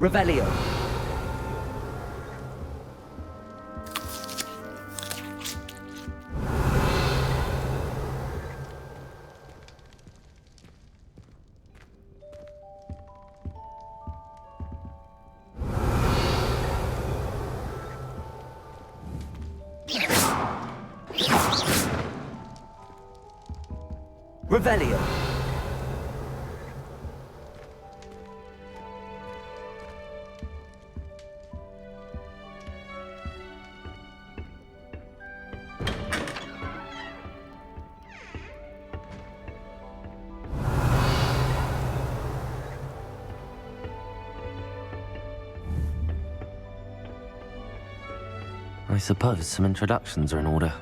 Revelio. Revelio. I suppose some introductions are in order.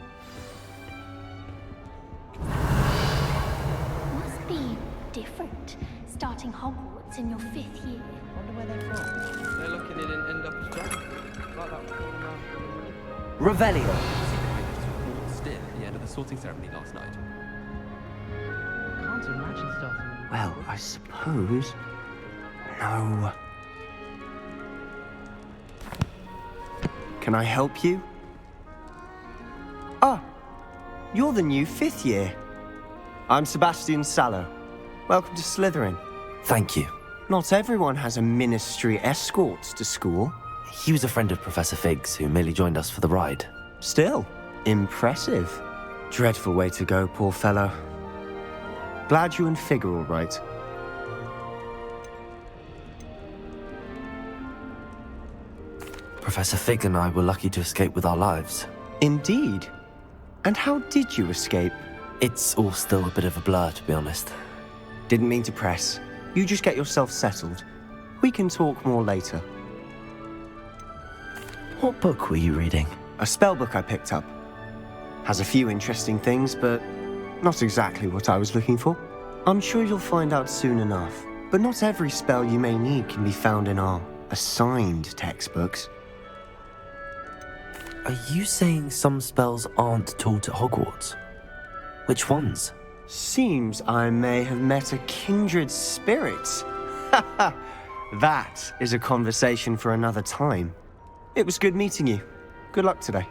Must be different, starting Hogwarts in your 5th year. Wonder where they're from. They're lucky they didn't end up as dragons. Like that falling around. Revelio. Still at the end of the sorting ceremony last night. Can't imagine starting. Well, I suppose. No. Can I help you? Ah, you're the new 5th year. I'm Sebastian Sallow. Welcome to Slytherin. Thank you. Not everyone has a ministry escort to school. He was a friend of Professor Fig's who merely joined us for the ride. Still, impressive. Dreadful way to go, poor fellow. Glad you and Fig are all right. Professor Fig and I were lucky to escape with our lives. Indeed. And how did you escape? It's all still a bit of a blur, to be honest. Didn't mean to press. You just get yourself settled. We can talk more later. What book were you reading? A spell book I picked up. Has a few interesting things, but not exactly what I was looking for. I'm sure you'll find out soon enough. But not every spell you may need can be found in our assigned textbooks. Are you saying some spells aren't taught at Hogwarts? Which ones? Seems I may have met a kindred spirit. That is a conversation for another time. It was good meeting you. Good luck today.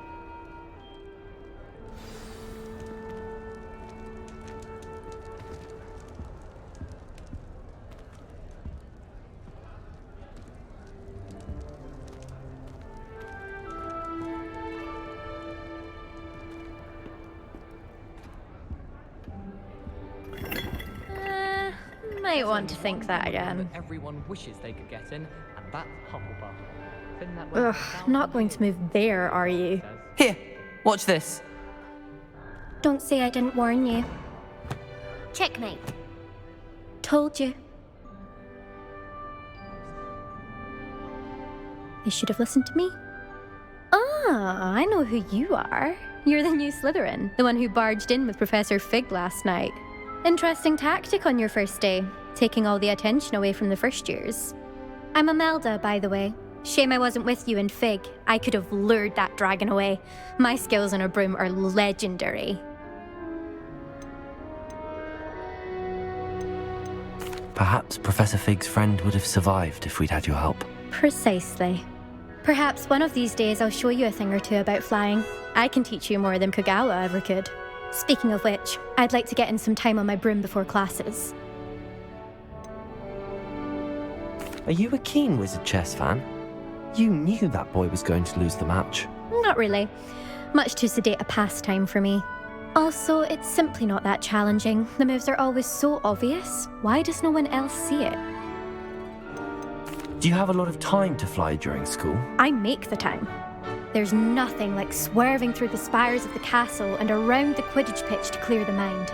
Might want to think that again. Everyone wishes they could get in, and that's Hufflepuff. Been that way Ugh, for not going to move there, are you? Here, watch this. Don't say I didn't warn you. Checkmate. Told you. They should have listened to me. Ah, I know who you are. You're the new Slytherin, the one who barged in with Professor Fig last night. Interesting tactic on your first day, taking all the attention away from the first years. I'm Imelda, by the way. Shame I wasn't with you and Fig. I could have lured that dragon away. My skills on a broom are legendary. Perhaps Professor Fig's friend would have survived if we'd had your help. Precisely. Perhaps one of these days I'll show you a thing or two about flying. I can teach you more than Kogawa ever could. Speaking of which, I'd like to get in some time on my broom before classes. Are you a keen Wizard Chess fan? You knew that boy was going to lose the match. Not really. Much too sedate a pastime for me. Also, it's simply not that challenging. The moves are always so obvious. Why does no one else see it? Do you have a lot of time to fly during school? I make the time. There's nothing like swerving through the spires of the castle and around the Quidditch pitch to clear the mind.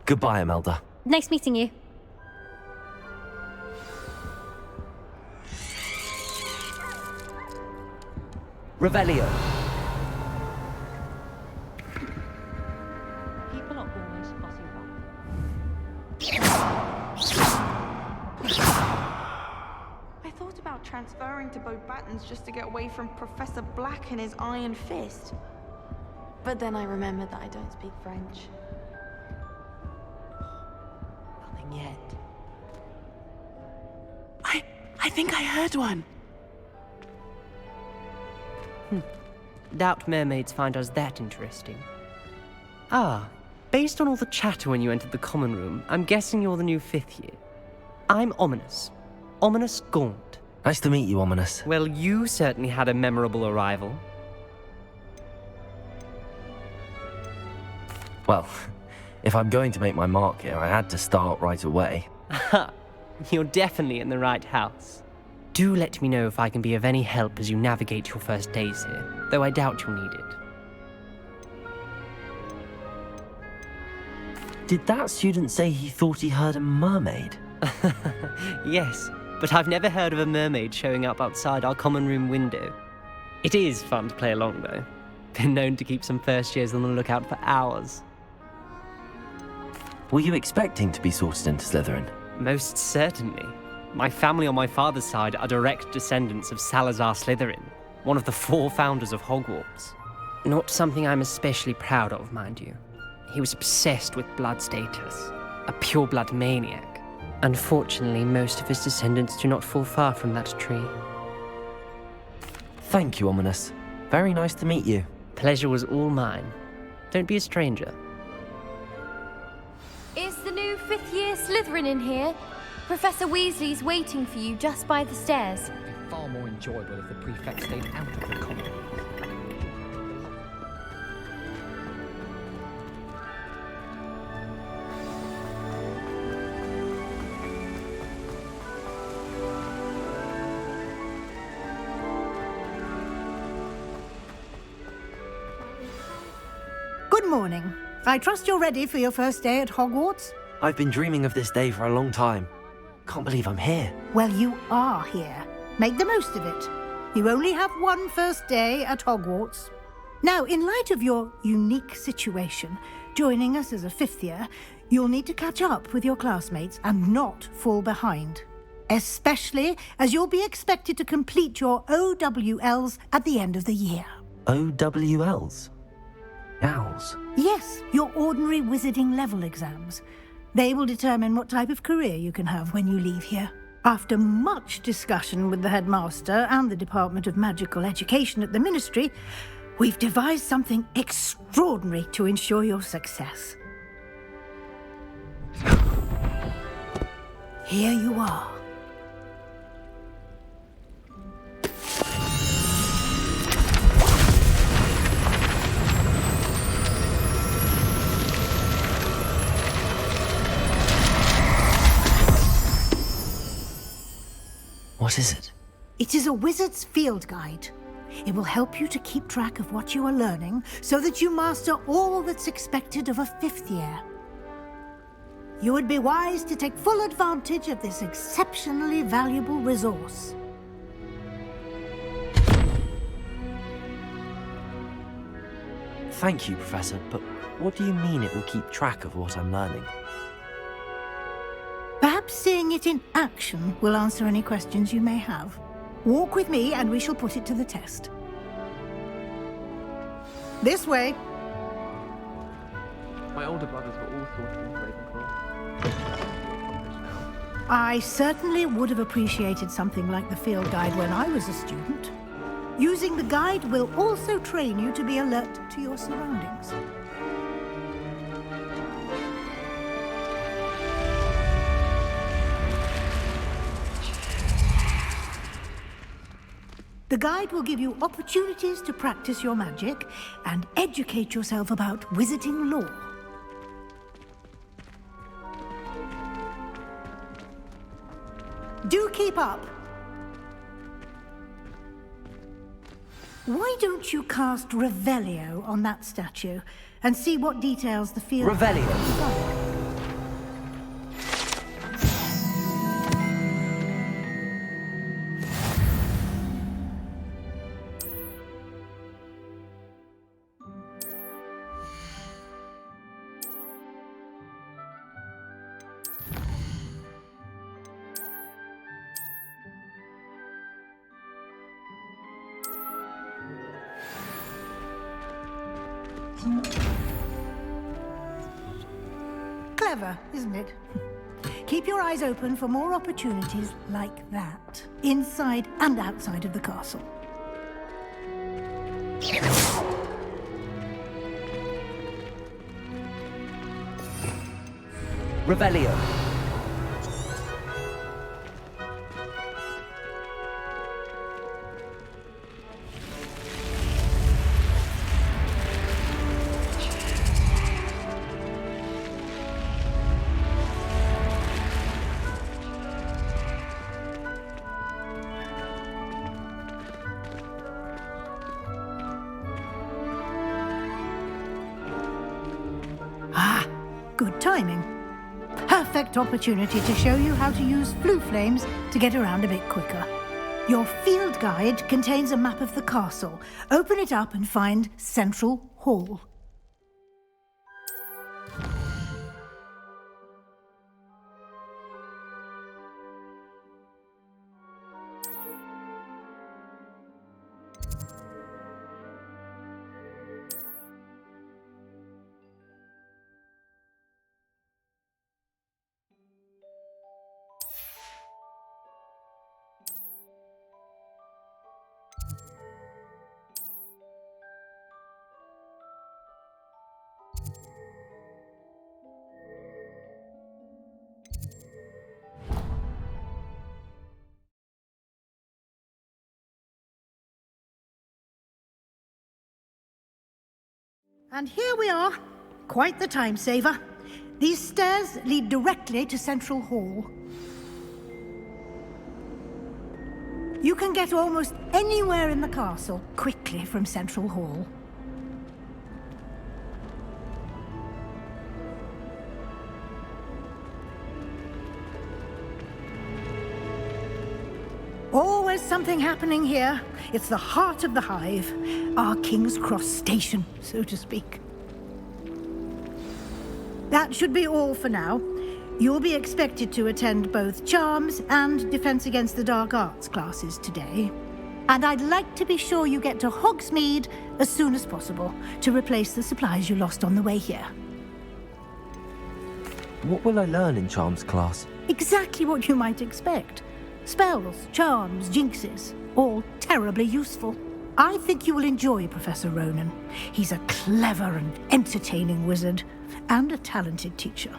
Goodbye, Imelda. Nice meeting you. Revelio. People are always fussing I thought about transferring to Beauxbatons just to get away from Professor Black and his iron fist. But then I remembered that I don't speak French. Nothing yet. I think I heard one. Doubt mermaids find us that interesting. Ah, based on all the chatter when you entered the common room, I'm guessing you're the new 5th year. I'm Ominous. Ominous Gaunt. Nice to meet you, Ominous. Well, you certainly had a memorable arrival. Well, if I'm going to make my mark here, I had to start right away. Aha, you're definitely in the right house. Do let me know if I can be of any help as you navigate your first days here, though I doubt you'll need it. Did that student say he thought he heard a mermaid? Yes, but I've never heard of a mermaid showing up outside our common room window. It is fun to play along, though. Been known to keep some first years on the lookout for hours. Were you expecting to be sorted into Slytherin? Most certainly. My family on my father's side are direct descendants of Salazar Slytherin, one of the 4 founders of Hogwarts. Not something I'm especially proud of, mind you. He was obsessed with blood status, a pure-blood maniac. Unfortunately, most of his descendants do not fall far from that tree. Thank you, Ominous. Very nice to meet you. Pleasure was all mine. Don't be a stranger. Is the new 5th year Slytherin in here? Professor Weasley's waiting for you just by the stairs. It'd be far more enjoyable if the prefect stayed out of the common room. Good morning. I trust you're ready for your first day at Hogwarts? I've been dreaming of this day for a long time. Can't believe I'm here. Well, you are here. Make the most of it. You only have one first day at Hogwarts. Now, in light of your unique situation, joining us as a 5th year, you'll need to catch up with your classmates and not fall behind. Especially as you'll be expected to complete your OWLs at the end of the year. OWLs? Owls? Yes, your ordinary wizarding level exams. They will determine what type of career you can have when you leave here. After much discussion with the headmaster and the Department of Magical Education at the Ministry, we've devised something extraordinary to ensure your success. Here you are. What is it? It is a wizard's field guide. It will help you to keep track of what you are learning so that you master all that's expected of a 5th year. You would be wise to take full advantage of this exceptionally valuable resource. Thank you, Professor, but what do you mean it will keep track of what I'm learning? Perhaps seeing it in action will answer any questions you may have. Walk with me and we shall put it to the test. This way. My older brothers were all sorted into Ravenclaw. I certainly would have appreciated something like the field guide when I was a student. Using the guide will also train you to be alert to your surroundings. The guide will give you opportunities to practice your magic and educate yourself about wizarding lore. Do keep up. Why don't you cast Revelio on that statue and see what details the field... Revelio. Clever, isn't it? keep your eyes open for more opportunities like that, inside and outside of the castle. Revelio. Good timing. Perfect opportunity to show you how to use flue flames to get around a bit quicker. Your field guide contains a map of the castle. Open it up and find Central Hall. And here we are. Quite the time saver. These stairs lead directly to Central Hall. You can get almost anywhere in the castle quickly from Central Hall. Always something happening here. It's the heart of the hive. Our King's Cross station, so to speak. That should be all for now. You'll be expected to attend both Charms and Defense Against the Dark Arts classes today. And I'd like to be sure you get to Hogsmeade as soon as possible to replace the supplies you lost on the way here. What will I learn in Charms class? Exactly what you might expect. Spells, charms, jinxes, all terribly useful. I think you will enjoy Professor Ronan. He's a clever and entertaining wizard, and a talented teacher.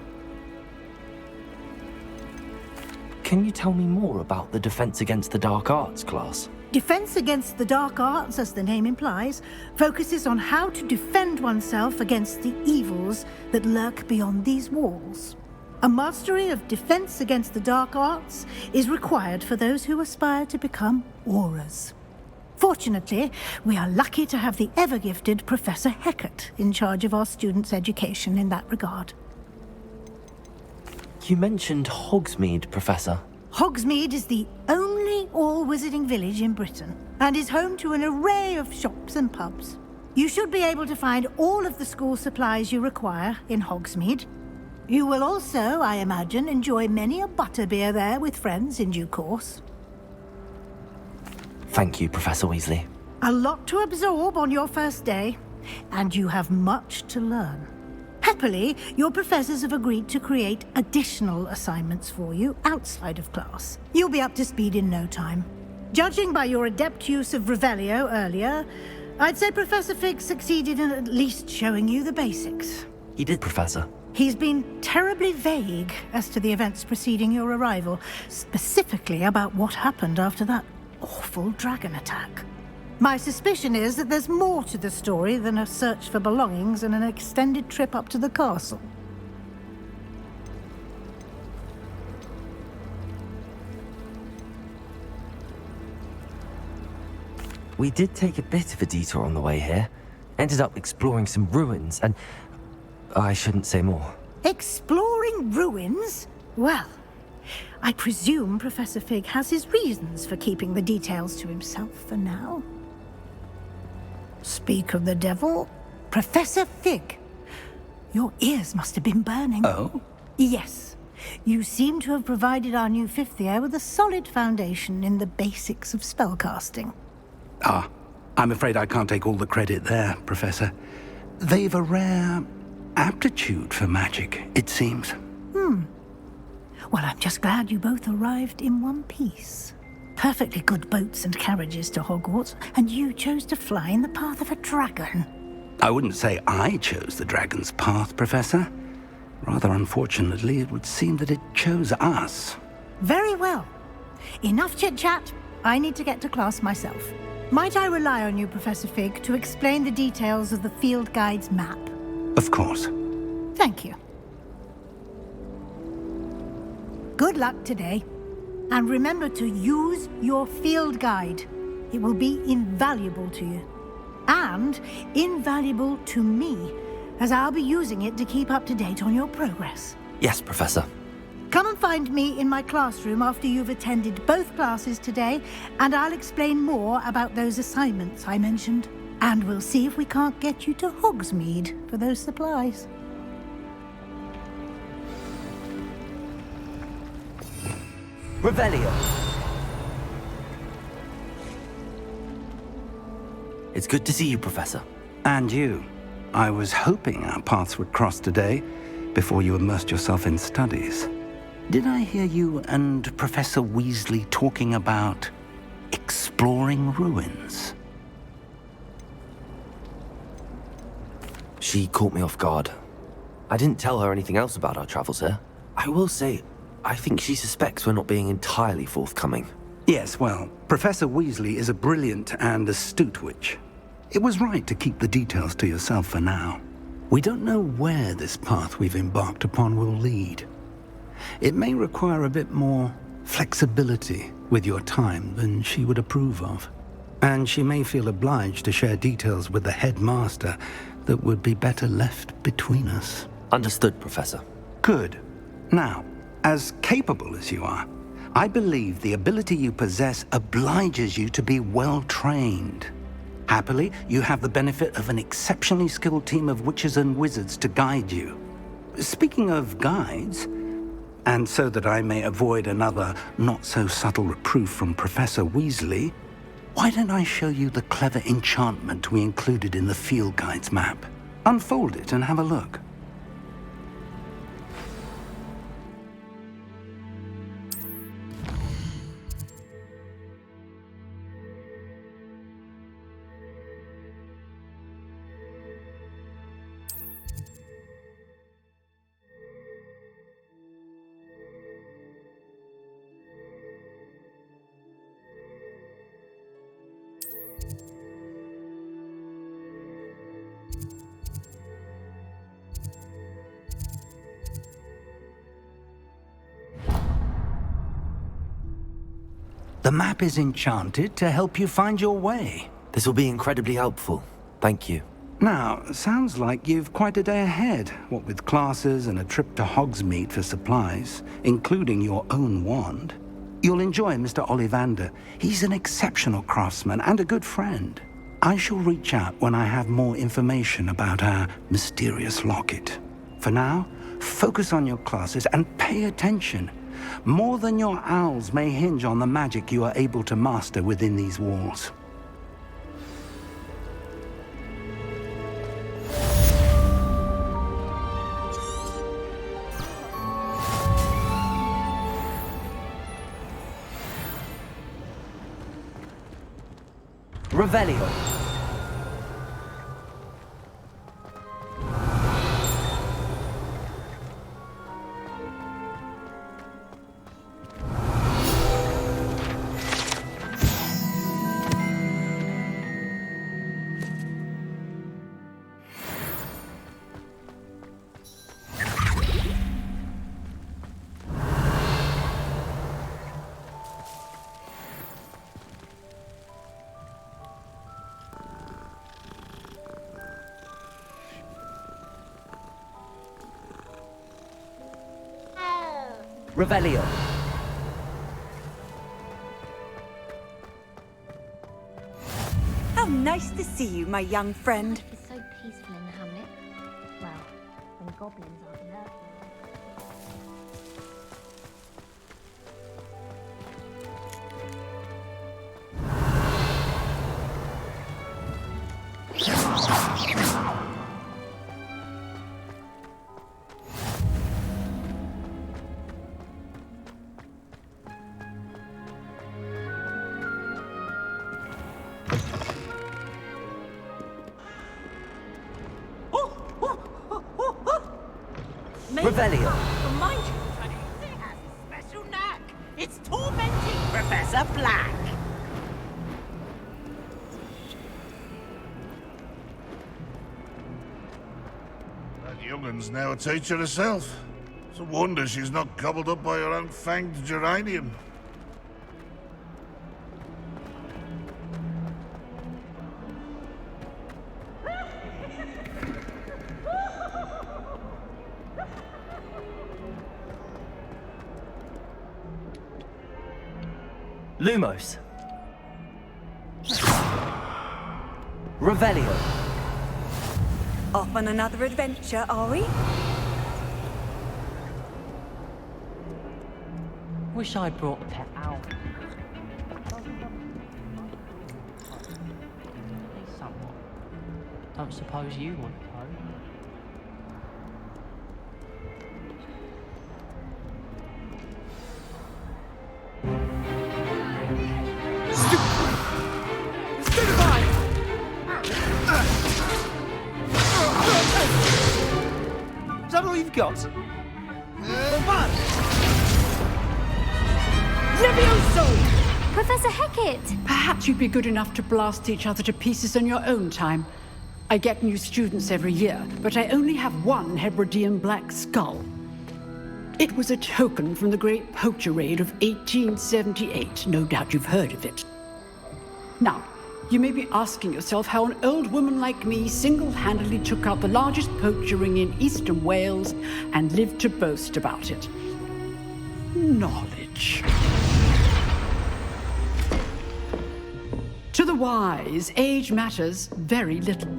Can you tell me more about the Defense Against the Dark Arts class? Defense Against the Dark Arts, as the name implies, focuses on how to defend oneself against the evils that lurk beyond these walls. A mastery of Defense Against the Dark Arts is required for those who aspire to become auras. Fortunately, we are lucky to have the ever-gifted Professor Hecat in charge of our students' education in that regard. You mentioned Hogsmeade, Professor. Hogsmeade is the only all-wizarding village in Britain, and is home to an array of shops and pubs. You should be able to find all of the school supplies you require in Hogsmeade. You will also, I imagine, enjoy many a butterbeer there with friends in due course. Thank you, Professor Weasley. A lot to absorb on your first day, and you have much to learn. Happily, your professors have agreed to create additional assignments for you outside of class. You'll be up to speed in no time. Judging by your adept use of Revelio earlier, I'd say Professor Fig succeeded in at least showing you the basics. He did, Professor. He's been terribly vague as to the events preceding your arrival, specifically about what happened after that awful dragon attack. My suspicion is that there's more to the story than a search for belongings and an extended trip up to the castle. We did take a bit of a detour on the way here. Ended up exploring some ruins and... I shouldn't say more. Exploring ruins? Well, I presume Professor Fig has his reasons for keeping the details to himself for now. Speak of the devil, Professor Fig. Your ears must have been burning. Oh? Yes. You seem to have provided our new fifth year with a solid foundation in the basics of spellcasting. Ah, I'm afraid I can't take all the credit there, Professor. They've a rare aptitude for magic, it seems. Well, I'm just glad you both arrived in one piece. Perfectly good boats and carriages to Hogwarts, and you chose to fly in the path of a dragon. I wouldn't say I chose the dragon's path, Professor. Rather unfortunately, it would seem that it chose us. Very well. Enough chit-chat. I need to get to class myself. Might I rely on you, Professor Fig, to explain the details of the field guide's map? Of course. Thank you. Good luck today. And remember to use your field guide. It will be invaluable to you. And invaluable to me, as I'll be using it to keep up to date on your progress. Yes, Professor. Come and find me in my classroom after you've attended both classes today, and I'll explain more about those assignments I mentioned. And we'll see if we can't get you to Hogsmeade for those supplies. Revelio. It's good to see you, Professor. And you. I was hoping our paths would cross today, before you immersed yourself in studies. Did I hear you and Professor Weasley talking about exploring ruins? She caught me off guard. I didn't tell her anything else about our travels here. I will say, I think she suspects we're not being entirely forthcoming. Yes, well, Professor Weasley is a brilliant and astute witch. It was right to keep the details to yourself for now. We don't know where this path we've embarked upon will lead. It may require a bit more flexibility with your time than she would approve of. And she may feel obliged to share details with the headmaster that would be better left between us. Understood, Professor. Good. Now, as capable as you are, I believe the ability you possess obliges you to be well trained. Happily, you have the benefit of an exceptionally skilled team of witches and wizards to guide you. Speaking of guides, and so that I may avoid another not-so-subtle reproof from Professor Weasley, why don't I show you the clever enchantment we included in the field guide's map? Unfold it and have a look. The map is enchanted to help you find your way. This will be incredibly helpful. Thank you. Now, sounds like you've quite a day ahead, what with classes and a trip to Hogsmeade for supplies, including your own wand. You'll enjoy Mr. Ollivander. He's an exceptional craftsman and a good friend. I shall reach out when I have more information about our mysterious locket. For now, focus on your classes and pay attention. More than your owls may hinge on the magic you are able to master within these walls. Revelio. Revelio. How nice to see you, my young friend. It's so peaceful in the hamlet. Well, when goblins aren't lurking. Revelio. But mind you, Trident has a special knack. It's tormenting Professor Black. That youngun's now a teacher herself. It's a wonder she's not gobbled up by her own fanged geranium. Lumos. Revelio. Off on another adventure, are we? Wish I'd brought the pet out. Somewhat. Don't suppose you want to go? Is that all you've got? Levioso! Professor Hecat! Perhaps you'd be good enough to blast each other to pieces on your own time. I get new students every year, but I only have one Hebridean black skull. It was a token from the Great Poacher Raid of 1878. No doubt you've heard of it. Now, you may be asking yourself how an old woman like me single-handedly took out the largest poacher ring in eastern Wales and lived to boast about it. Knowledge. To the wise, age matters very little.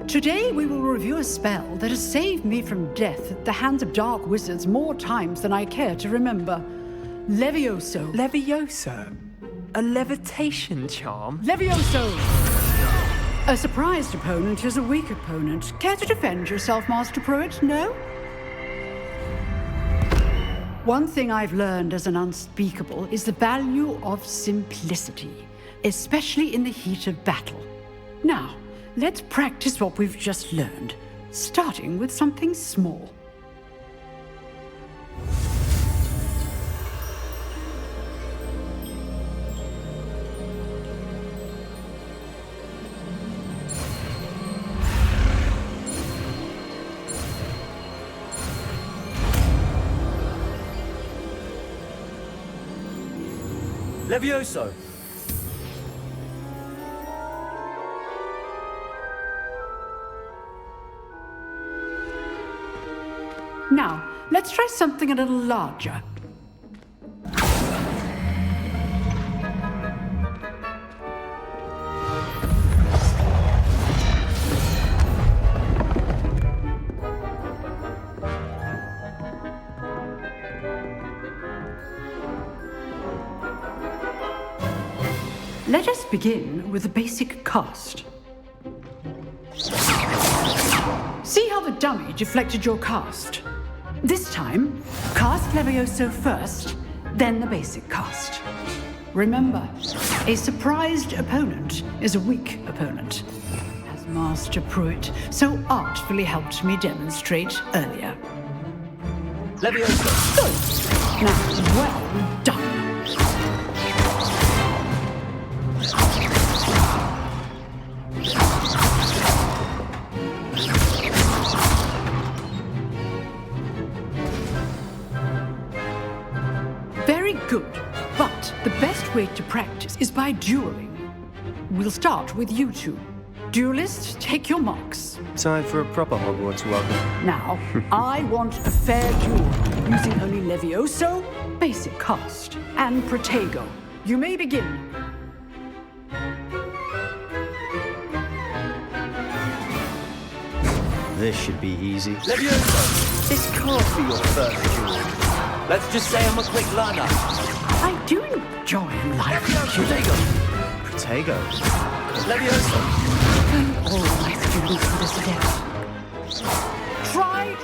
Today we will review a spell that has saved me from death at the hands of dark wizards more times than I care to remember. Levioso. Levioso? A levitation charm? Levioso! A surprised opponent is a weak opponent. Care to defend yourself, Master Pruitt? No? One thing I've learned as an unspeakable is the value of simplicity, especially in the heat of battle. Now, let's practice what we've just learned, starting with something small. Levioso. Now, let's try something a little larger. Let us begin with the basic cast. See how the dummy deflected your cast? This time, cast Levioso first, then the basic cast. Remember, a surprised opponent is a weak opponent, as Master Pruitt so artfully helped me demonstrate earlier. Levioso. Good. Now, well done. Very good, but the best way to practice is by dueling. We'll start with you two. Duelists, take your marks. Time for a proper Hogwarts welcome. Now, I want a fair duel, using only Levioso, basic cast, and Protego. You may begin. This should be easy. Levioso. This can't be your first duel. Let's just say I'm a quick learner. I do enjoy life. Protego. Levioso. All my students to this step. Try.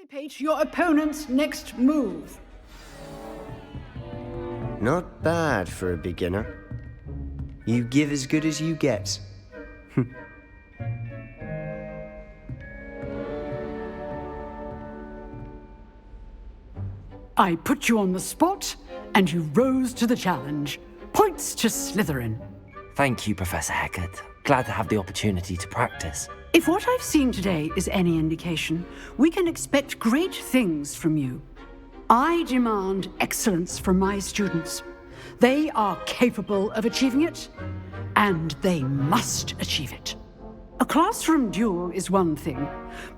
Anticipate your opponent's next move. Not bad for a beginner. You give as good as you get. I put you on the spot, and you rose to the challenge. Points to Slytherin. Thank you, Professor Hecat. Glad to have the opportunity to practice. If what I've seen today is any indication, we can expect great things from you. I demand excellence from my students. They are capable of achieving it, and they must achieve it. A classroom duel is one thing,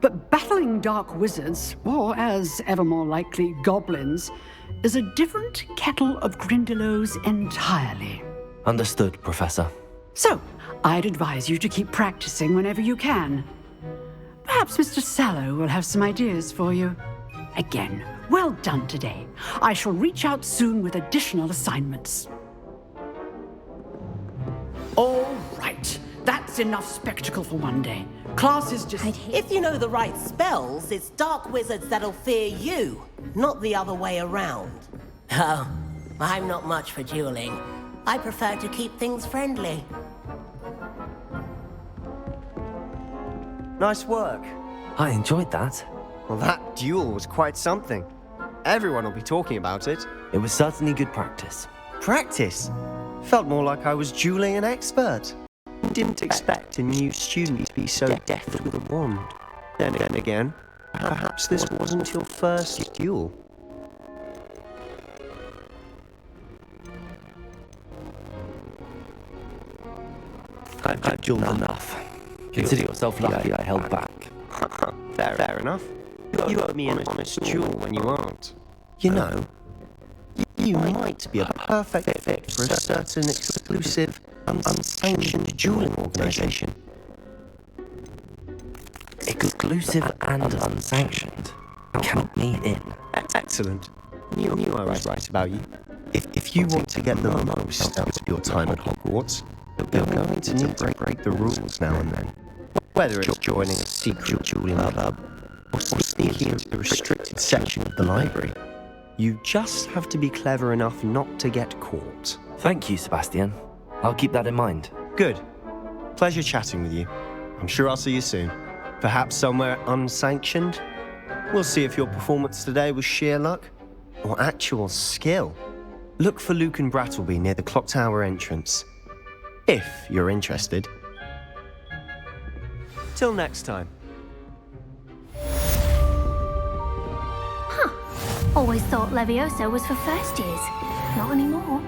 but battling dark wizards, or as ever more likely, goblins, is a different kettle of Grindylows entirely. Understood, Professor. So, I'd advise you to keep practicing whenever you can. Perhaps Mr. Sallow will have some ideas for you. Again, well done today. I shall reach out soon with additional assignments. All right. That's enough spectacle for one day. Class is just... If you know the right spells, it's dark wizards that'll fear you, not the other way around. Oh, I'm not much for dueling. I prefer to keep things friendly. Nice work. I enjoyed that. Well, that duel was quite something. Everyone will be talking about it. It was certainly good practice. Practice? Felt more like I was dueling an expert. Didn't expect a new student to be so deft with a wand. Then again, perhaps this wasn't your first duel. I've dueled enough. Consider yourself lucky I held back. Fair enough. You owe me an honest duel when you aren't. You know, you might be a perfect fit for a certain exclusive, unsanctioned dueling organization. Exclusive and unsanctioned. Count me in. Excellent. Knew I was right about you. If you want to get the most out of your time at Hogwarts, you're going to need to break the rules now and then. Whether it's joining a secret dueling club or sneaking into the restricted section of the library, you just have to be clever enough not to get caught. Thank you, Sebastian. I'll keep that in mind. Good. Pleasure chatting with you. I'm sure I'll see you soon. Perhaps somewhere unsanctioned? We'll see if your performance today was sheer luck or actual skill. Look for Luke and Brattleby near the clock tower entrance. If you're interested. Till next time. Always thought Levioso was for first years. Not anymore.